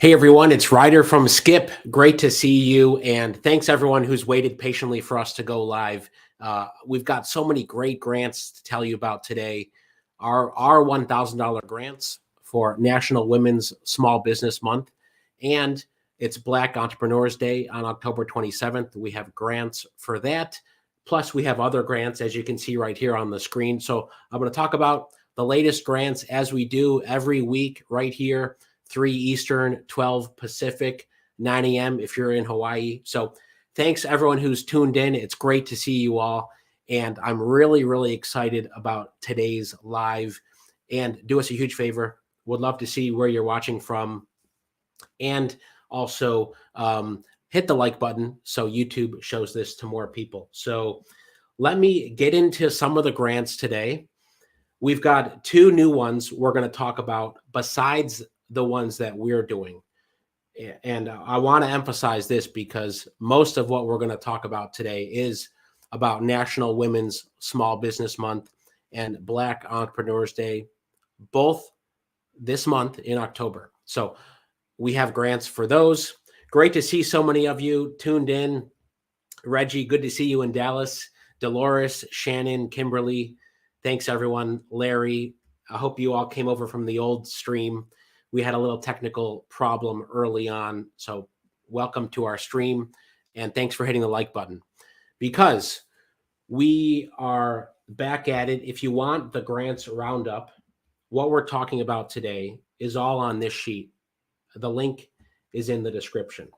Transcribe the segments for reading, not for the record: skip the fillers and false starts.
Hey everyone, it's Ryder from Skip. Great to see you, and thanks everyone who's waited patiently for us to go live. We've got so many great grants to tell you about today. Our $1,000 grants for National Women's Small Business Month, and it's Black Entrepreneurs Day on October 27th. We have grants for that. Plus, we have other grants, as you can see right here on the screen. So I'm going to talk about the latest grants as we do every week right here. 3 Eastern, 12 Pacific, 9 a.m. if you're in Hawaii. So thanks everyone who's tuned in. It's great to see you all. And I'm really, really excited about today's live. And do us a huge favor. Would love to see where you're watching from. And also hit the like button so YouTube shows this to more people. So let me get into some of the grants today. We've got 2 new ones we're going to talk about besides the ones that we're doing. And I want to emphasize this because most of what we're going to talk about today is about National Women's Small Business Month and Black Entrepreneurs Day, both this month in October. So we have grants for those. Great to see so many of you tuned in. Reggie, good to see you in Dallas. Dolores, Shannon, Kimberly, thanks everyone. Larry, I hope you all came over from the old stream. We had a little technical problem early on, so welcome to our stream, and thanks for hitting the like button. Because we are back at it, if you want the grants roundup, what we're talking about today is all on this sheet. The link is in the description.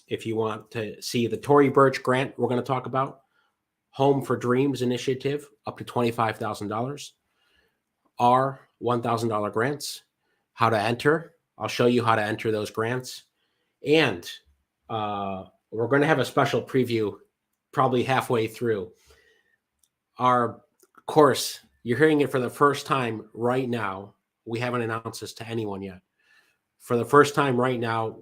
If you want to see the Tory Burch grant we're going to talk about, Home for Dreams initiative, up to $25,000, our $1,000 grants, how to enter. I'll show you how to enter those grants. And we're going to have a special preview probably halfway through. Our course, you're hearing it for the first time right now. We haven't announced this to anyone yet. For the first time right now,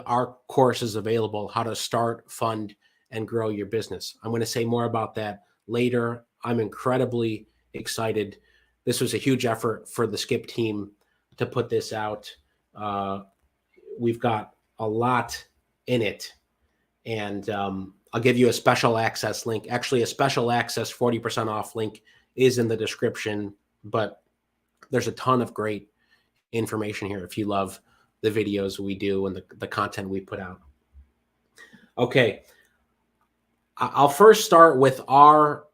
our course is available, how to start, fund, and grow your business. I'm going to say more about that later. I'm incredibly excited. This was a huge effort for the Skip team to put this out. We've got a lot in it, and I'll give you a special access link. Actually, a special access 40% off link is in the description, but there's a ton of great information here if you love the videos we do and the content we put out. Okay, I'll first start with our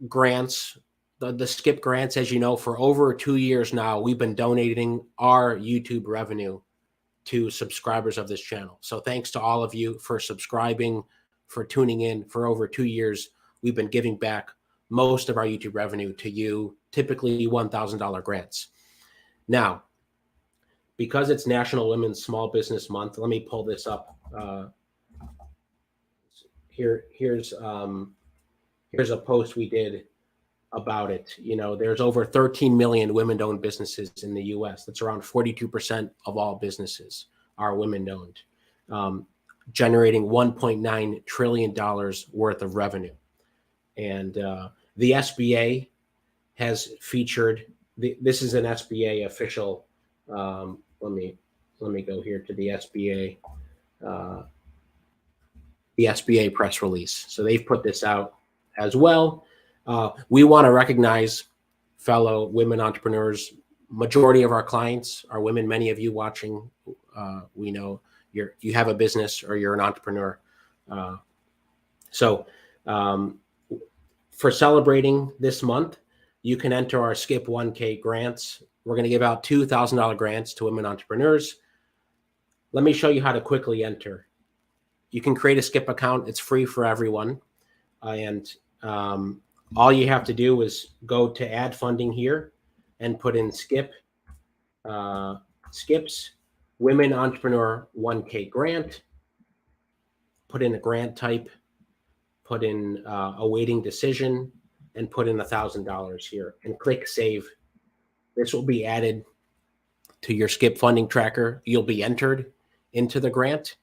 grants. The Skip grants, as you know, for over 2 years now, we've been donating our YouTube revenue to subscribers of this channel. So thanks to all of you for subscribing, for tuning in. For over 2 years, we've been giving back most of our YouTube revenue to you, typically $1,000 grants. Now, because it's National Women's Small Business Month, let me pull this up. Here's a post we did about it. You know, there's over 13 million women-owned businesses in the U.S. That's around 42% of all businesses are women-owned, generating $1.9 trillion worth of revenue. And the SBA has featured. This is an SBA official. Let me go here to the SBA. The SBA press release. So they've put this out as well. We want to recognize fellow women entrepreneurs. Majority of our clients are women. Many of you watching, we know you have a business or you're an entrepreneur. So for celebrating this month, you can enter our Skip 1K grants. We're going to give out $2,000 grants to women entrepreneurs. Let me show you how to quickly enter. You can create a Skip account. It's free for everyone. And all you have to do is go to add funding here and put in Skip, Skip's Women Entrepreneur 1K grant. Put in a grant type, put in awaiting decision, and put in $1,000 here and click save. This will be added to your Skip funding tracker. You'll be entered into the grant,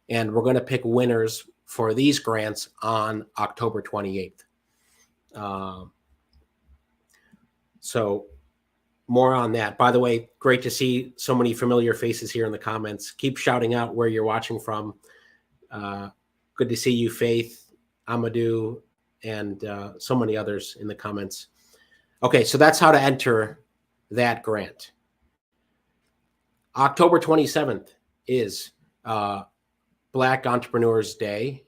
and we're going to pick winners for these grants on October 28th. So more on that. By the way, great to see so many familiar faces here in the comments. Keep shouting out where you're watching from. Good to see you, Faith, Amadou, and so many others in the comments. Okay, so that's how to enter that grant. October 27th is Black Entrepreneurs Day.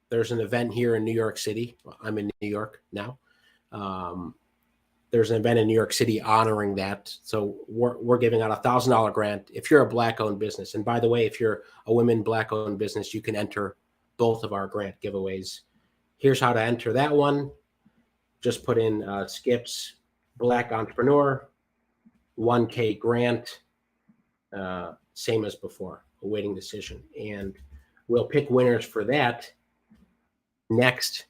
There's an event here in New York City. I'm in New York now. There's an event in New York City honoring that. So we're giving out $1,000 grant if you're a Black-owned business. And by the way, if you're a women Black-owned business, you can enter both of our grant giveaways. Here's how to enter that one. Just put in Skip's Black Entrepreneur, 1K grant, same as before, awaiting decision. And we'll pick winners for that next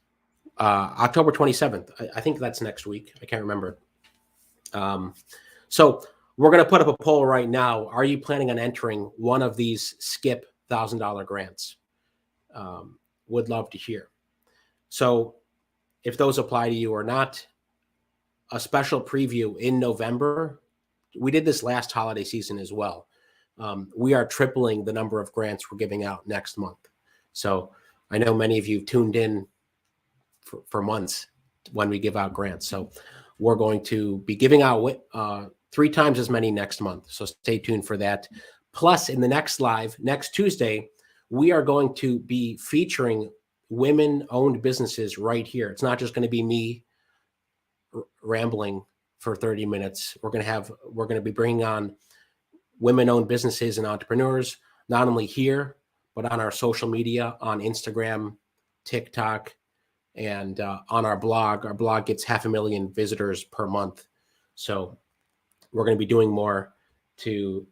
October 27th. I think that's next week. I can't remember. So we're going to put up a poll right now. Are you planning on entering one of these Skip $1,000 grants? Would love to hear. So if those apply to you or not, a special preview in November. We did this last holiday season as well. We are tripling the number of grants we're giving out next month. So I know many of you tuned in for months when we give out grants. So we're going to be giving out 3 times as many next month. So stay tuned for that. Plus, in the next live, next Tuesday, we are going to be featuring women-owned businesses right here. It's not just going to be me rambling for 30 minutes. We're going to be bringing on women-owned businesses and entrepreneurs, not only here, but on our social media, on Instagram, TikTok, and on our blog. Our blog gets 500,000 visitors per month. So we're going to be doing more to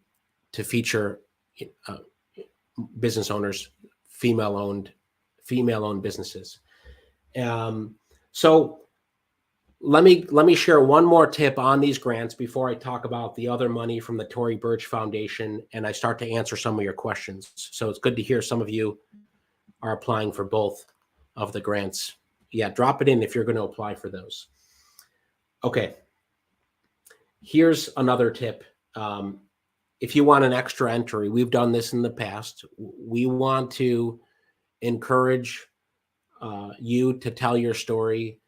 feature business owners, female-owned businesses. So let me share one more tip on these grants before I talk about the other money from the Tory Burch Foundation and I start to answer some of your questions. So it's good to hear some of you are applying for both of the grants. Yeah, drop it in if you're going to apply for those. Okay. Here's another tip. If you want an extra entry, we've done this in the past. We want to encourage you to tell your story.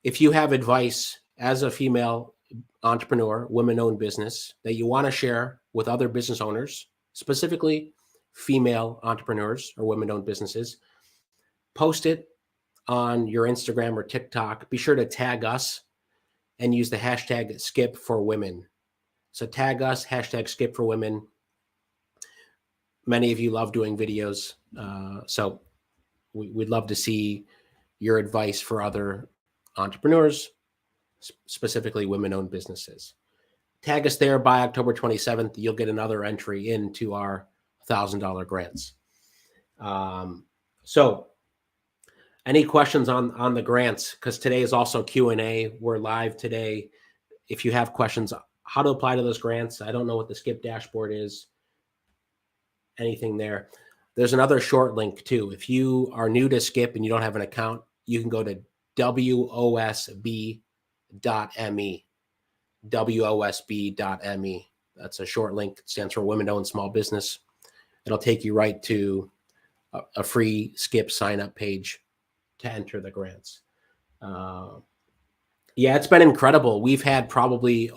If you have advice as a female entrepreneur, women-owned business that you want to share with other business owners, specifically female entrepreneurs or women-owned businesses, post it on your Instagram or TikTok. Be sure to tag us and use the hashtag Skip for Women. So tag us, hashtag Skip for Women. Many of you love doing videos. So we'd love to see your advice for other entrepreneurs, specifically women-owned businesses. Tag us there by October 27th. You'll get another entry into our $1,000 grants. So any questions on the grants? Because today is also Q&A. We're live today. If you have questions, how to apply to those grants. I don't know what the Skip dashboard is. Anything there. There's another short link too. If you are new to Skip and you don't have an account, you can go to WOSB.me. WOSB.me. That's a short link. It stands for Women Owned Small Business. It'll take you right to a free Skip sign-up page to enter the grants. Yeah, it's been incredible. We've had probably,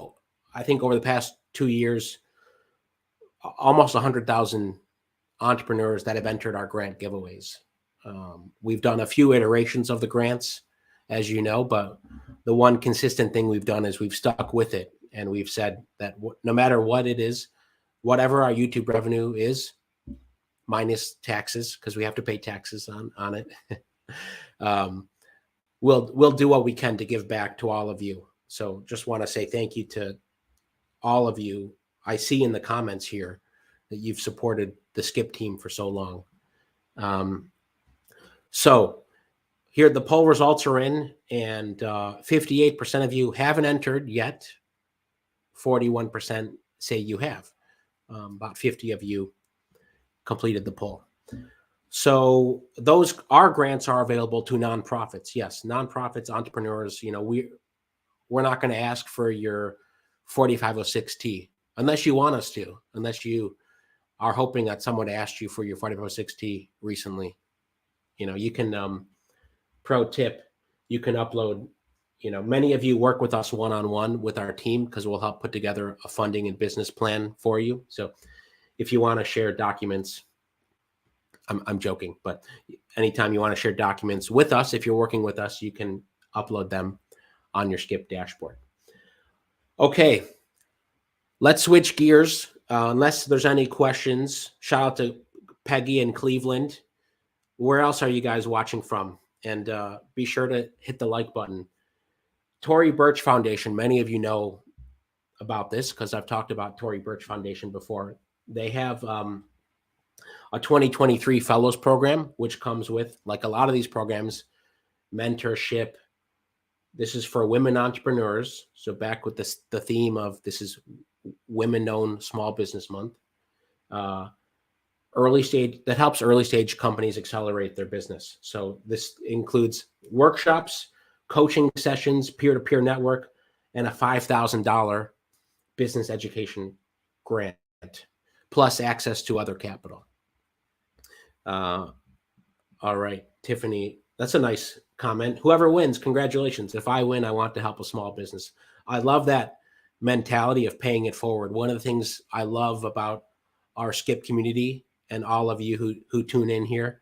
I think over the past 2 years, almost 100,000 entrepreneurs that have entered our grant giveaways. We've done a few iterations of the grants, as you know, but the one consistent thing we've done is we've stuck with it. And we've said that no matter what it is, whatever our YouTube revenue is, minus taxes, because we have to pay taxes on it, we'll do what we can to give back to all of you. So just want to say thank you to all of you. I see in the comments here that you've supported the Skip team for so long. So here the poll results are in, and 58% of you haven't entered yet. 41% say you have. About 50 of you completed the poll. So our grants are available to nonprofits. Yes, nonprofits, entrepreneurs. You know, we're not going to ask for your 4506T, unless you want us to, unless you are hoping that someone asked you for your 4506T recently. You can, pro tip, you can upload, many of you work with us one-on-one with our team because we'll help put together a funding and business plan for you. So if you want to share documents, I'm joking, but anytime you want to share documents with us, if you're working with us, you can upload them on your Skip dashboard. Okay, let's switch gears. Unless there's any questions, shout out to Peggy in Cleveland. Where else are you guys watching from? And be sure to hit the like button. Tory Burch Foundation, many of you know about this because I've talked about Tory Burch Foundation before. They have a 2023 Fellows Program, which comes with, like a lot of these programs, mentorship. This is for women entrepreneurs. So back with the theme of this is Women-Owned Small Business Month. Early stage, that helps early stage companies accelerate their business. So this includes workshops, coaching sessions, peer-to-peer network, and a $5,000 business education grant, plus access to other capital. All right, Tiffany, that's a nice comment. Whoever wins, congratulations. If I win, I want to help a small business. I love that mentality of paying it forward. One of the things I love about our Skip community and all of you who tune in here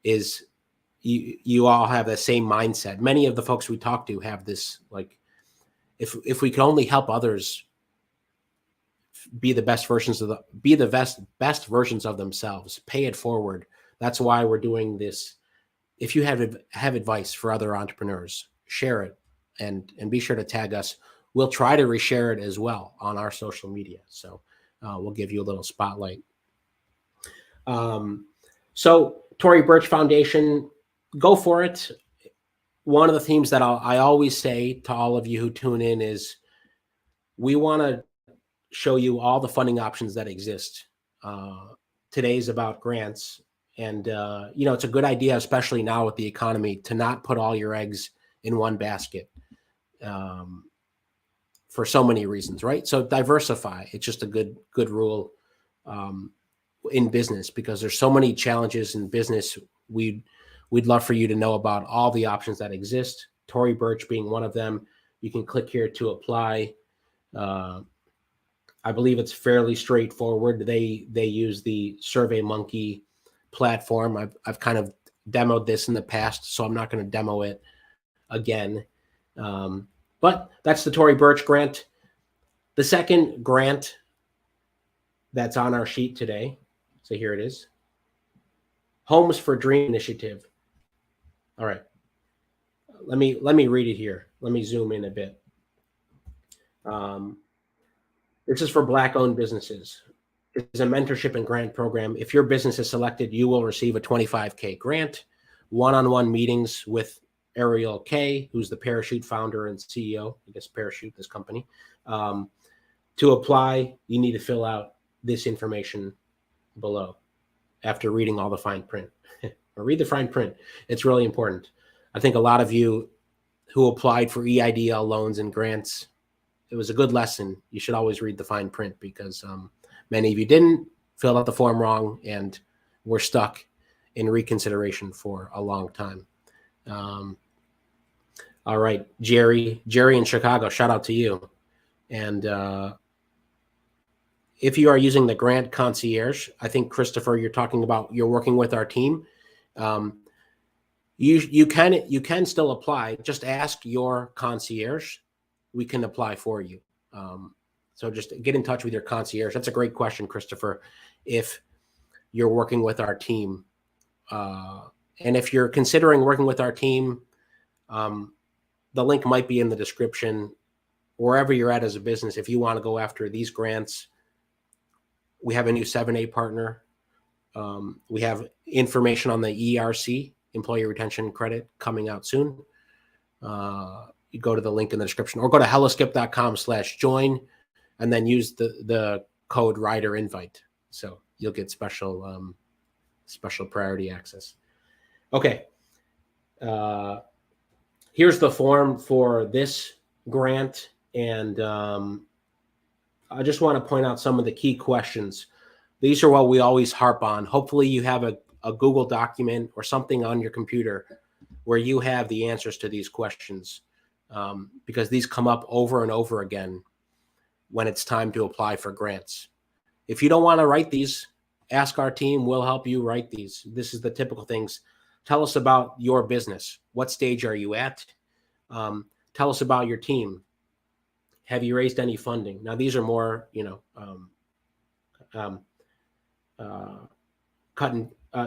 is you all have the same mindset. Many of the folks we talk to have this, like, if we could only help others be the best versions of best versions of themselves, pay it forward. That's why we're doing this. If you have advice for other entrepreneurs, share it and be sure to tag us. We'll try to reshare it as well on our social media. So we'll give you a little spotlight. So Tory Burch Foundation, go for it. One of the themes that I always say to all of you who tune in is we want to show you all the funding options that exist. Today's about grants. And, it's a good idea, especially now with the economy, to not put all your eggs in one basket for so many reasons, right? So diversify. It's just a good rule in business because there's so many challenges in business. We'd love for you to know about all the options that exist. Tory Burch being one of them. You can click here to apply. I believe it's fairly straightforward. They use the SurveyMonkey platform. I've kind of demoed this in the past, so I'm not going to demo it again. But that's the Tory Burch grant. The second grant that's on our sheet today. So here it is. Homes for Dream Initiative. All right. Let me read it here. Let me zoom in a bit. This is for Black-owned businesses. It's a mentorship and grant program. If your business is selected, you will receive a $25K grant, one-on-one meetings with Ariel K, who's the Parachute founder and CEO. I guess Parachute, this company. To apply, you need to fill out this information below after reading all the fine print. Or read the fine print. It's really important. I think a lot of you who applied for EIDL loans and grants, it was a good lesson. You should always read the fine print because many of you didn't, fill out the form wrong, and were stuck in reconsideration for a long time. All right, Jerry in Chicago, shout out to you. And if you are using the Grant Concierge, I think, Christopher, you're talking about you're working with our team. You can still apply. Just ask your concierge. We can apply for you. So just get in touch with your concierge. That's a great question, Christopher. If you're working with our team, and if you're considering working with our team, the link might be in the description. Wherever you're at as a business, if you want to go after these grants, we have a new 7A partner. We have information on the ERC, Employee Retention Credit, coming out soon. You go to the link in the description or go to helloskip.com/join and then use the code RIDERINVITE. So you'll get special priority access. Okay. Here's the form for this grant. And I just want to point out some of the key questions. These are what we always harp on. Hopefully you have a Google document or something on your computer where you have the answers to these questions, because these come up over and over again when it's time to apply for grants. If you don't want to write these, ask our team. We'll help you write these. This is the typical things. Tell us about your business. What stage are you at? Tell us about your team. Have you raised any funding? Now, these are more,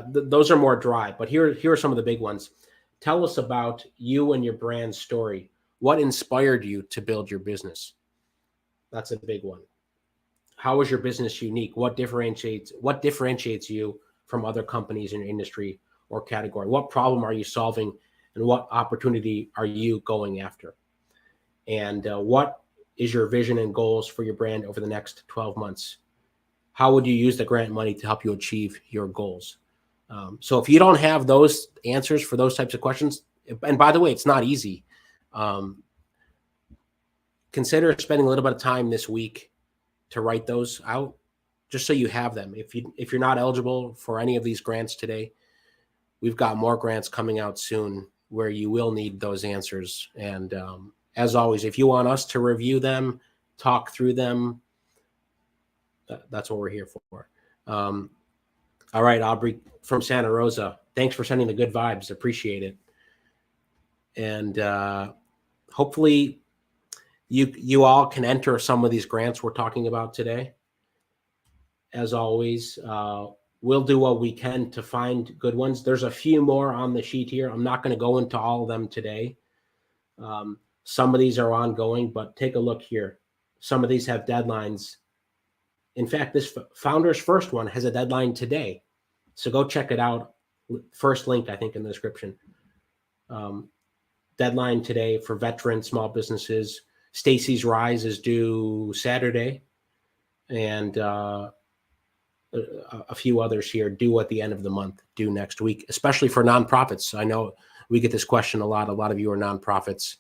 those are more dry, but here are some of the big ones. Tell us about you and your brand story. What inspired you to build your business? That's a big one. How is your business unique? What differentiates you from other companies in your industry or category? What problem are you solving, and what opportunity are you going after? And what is your vision and goals for your brand over the next 12 months? How would you use the grant money to help you achieve your goals? So if you don't have those answers for those types of questions, and by the way, it's not easy. Consider spending a little bit of time this week to write those out, just so you have them. If you're not eligible for any of these grants today, we've got more grants coming out soon where you will need those answers. And as always, if you want us to review them, talk through them, that's what we're here for. All right, Aubrey from Santa Rosa, thanks for sending the good vibes. Appreciate it. And hopefully you all can enter some of these grants we're talking about today. As always, we'll do what we can to find good ones. There's a few more on the sheet here. I'm not going to go into all of them today. Some of these are ongoing, but take a look here. Some of these have deadlines. In fact, this Founders First one has a deadline today. So go check it out. First link, I think, in the description. Deadline today for veteran small businesses. Stacy's Rise is due Saturday, and a few others here due at the end of the month, due next week, especially for nonprofits. I know we get this question a lot. A lot of you are nonprofits.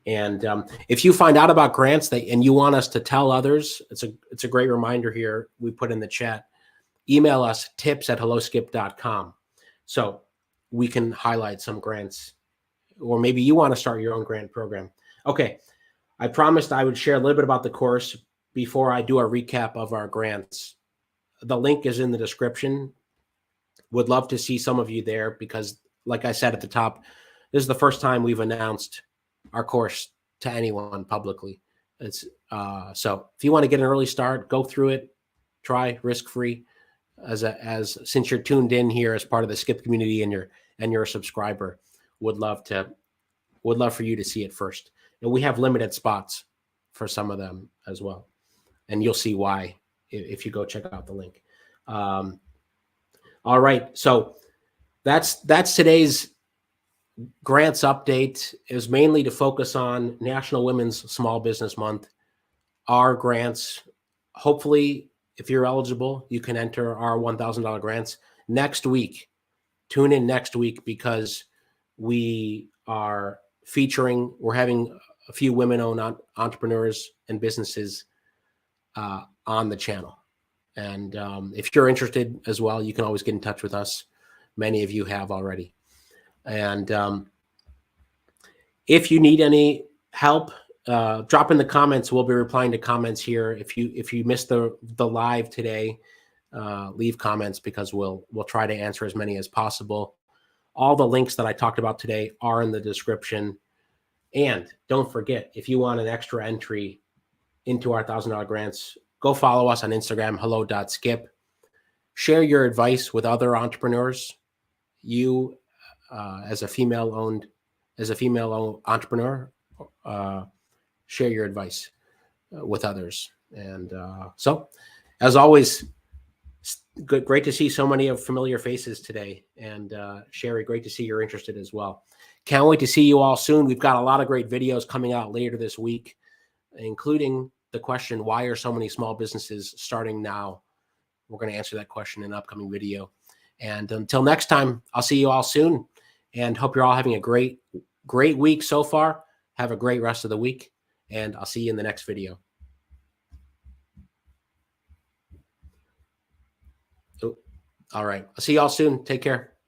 If you find out about grants and you want us to tell others, it's a great reminder here. We put in the chat, email us tips@helloskip.com. So we can highlight some grants, or maybe you want to start your own grant program. Okay. I promised I would share a little bit about the course before I do a recap of our grants. The link is in the description. Would love to see some of you there because, like I said at the top, this is the first time we've announced our course to anyone publicly. It's so if you want to get an early start, go through it, try risk-free. Since you're tuned in here as part of the Skip community and you're a subscriber, would love for you to see it first. And we have limited spots for some of them as well, and you'll see why if you go check out the link. All right, so that's today's grants update. Is mainly to focus on National Women's Small Business Month. Our grants, hopefully, if you're eligible, you can enter our $1,000 grants next week. Tune in next week because we're having a few women-owned entrepreneurs and businesses on the channel. And if you're interested as well, you can always get in touch with us. Many of you have already. And if you need any help, drop in the comments. We'll be replying to comments here. If you missed the live today, leave comments because we'll try to answer as many as possible. All the links that I talked about today are in the description. And don't forget, if you want an extra entry into our $1,000 grants, go follow us on Instagram, hello.skip. Share your advice with other entrepreneurs. You, as a female-owned entrepreneur, share your advice with others. And so, as always, great to see so many of familiar faces today. And Sherry, great to see you're interested as well. Can't wait to see you all soon. We've got a lot of great videos coming out later this week, including the question, why are so many small businesses starting now? We're going to answer that question in an upcoming video. And until next time, I'll see you all soon and hope you're all having a great week so far. Have a great rest of the week, and I'll see you in the next video. Oh, all right. I'll see y'all soon. Take care.